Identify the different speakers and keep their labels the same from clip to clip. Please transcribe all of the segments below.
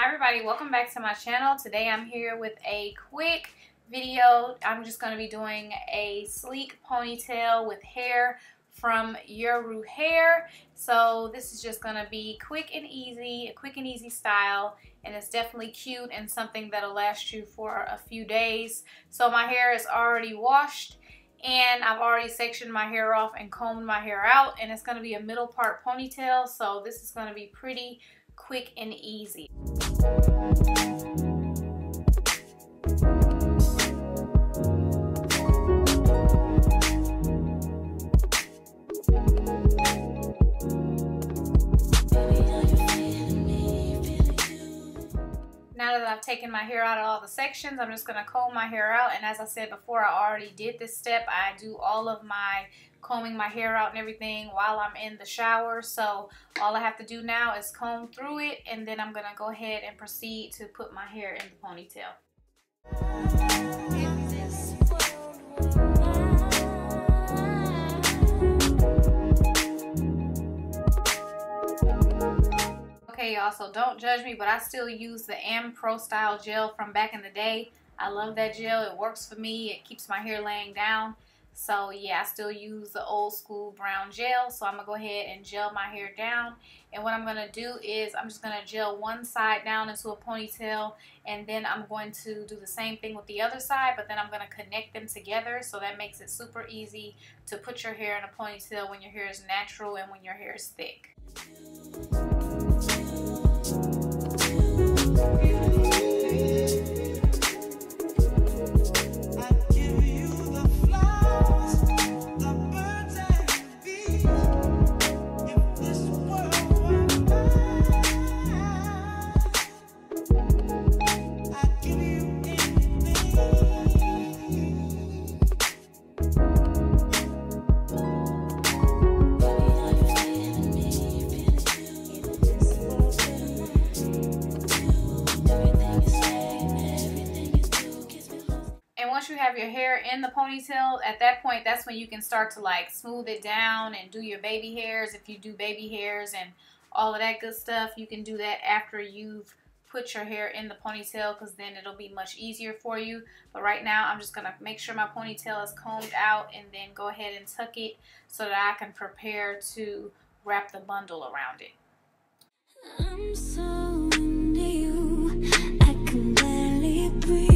Speaker 1: everybody, welcome back to my channel. Today I'm here with a quick video. I'm just going to be doing a sleek ponytail with hair from Yiroo hair. So this is just going to be quick and easy, a quick and easy style, and it's definitely cute and something that'll last you for a few days. So my hair is already washed and I've already sectioned my hair off and combed my hair out, and it's going to be a middle part ponytail, so this is going to be pretty quick and easy. Now that I've taken my hair out of all the sections, I'm just going to comb my hair out. And as I said before, I already did this step. I do all of my combing my hair out and everything while I'm in the shower. So all I have to do now is comb through it, and then I'm going to go ahead and proceed to put my hair in the ponytail. Okay, y'all, so don't judge me, but I still use the Pro Style gel from back in the day. I love that gel. It works for me. It keeps my hair laying down. So yeah, I still use the old school brown gel. So I'm going to go ahead and gel my hair down. And what I'm going to do is I'm just going to gel one side down into a ponytail. And then I'm going to do the same thing with the other side. But then I'm going to connect them together. So that makes it super easy to put your hair in a ponytail when your hair is natural and when your hair is thick. Once you have your hair in the ponytail, at that point, that's when you can start to like smooth it down and do your baby hairs. If you do baby hairs and all of that good stuff, you can do that after you've put your hair in the ponytail, because then it'll be much easier for you. But right now, I'm just going to make sure my ponytail is combed out and then go ahead and tuck it so that I can prepare to wrap the bundle around it. I'm so into you, I can barely breathe.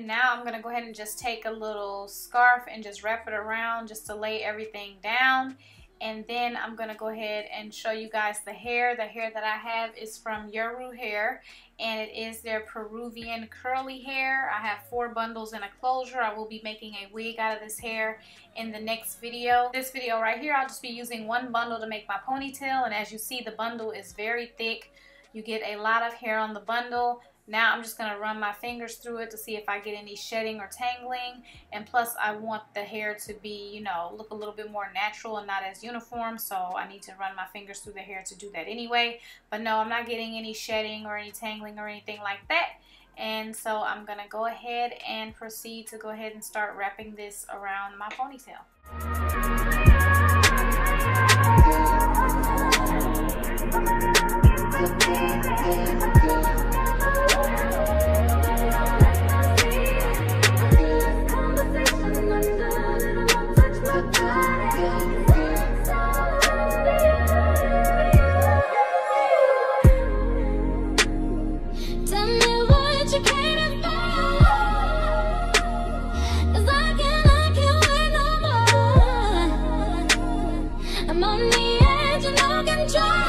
Speaker 1: Now I'm going to go ahead and just take a little scarf and just wrap it around just to lay everything down. And then I'm going to go ahead and show you guys the hair. The hair that I have is from Yiroo hair, and it is their Peruvian curly hair. I have 4 bundles in a closure. I will be making a wig out of this hair in the next video. This video right here, I'll just be using 1 bundle to make my ponytail, and as you see, the bundle is very thick. You get a lot of hair on the bundle. Now I'm just going to run my fingers through it to see if I get any shedding or tangling. And plus I want the hair to be, you know, look a little bit more natural and not as uniform. So I need to run my fingers through the hair to do that anyway. But no, I'm not getting any shedding or any tangling or anything like that. And so I'm going to go ahead and proceed to go ahead and start wrapping this around my ponytail. I'm on the edge and I can try.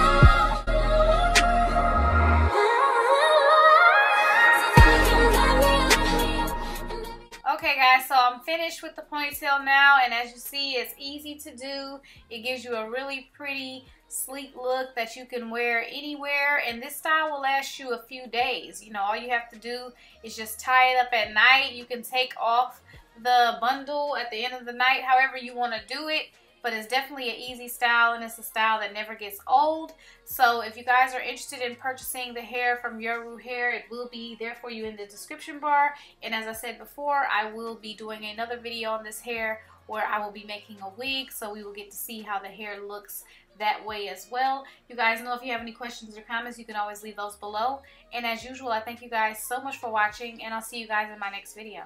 Speaker 1: guys, so I'm finished with the ponytail now, and as you see, it's easy to do. It gives you a really pretty sleek look that you can wear anywhere, and this style will last you a few days. You know, all you have to do is just tie it up at night. You can take off the bundle at the end of the night, however you want to do it. But it's definitely an easy style, and it's a style that never gets old. So if you guys are interested in purchasing the hair from Yiroo Hair, it will be there for you in the description bar. And as I said before, I will be doing another video on this hair where I will be making a wig, so we will get to see how the hair looks that way as well. You guys know if you have any questions or comments, you can always leave those below. And as usual, I thank you guys so much for watching, and I'll see you guys in my next video.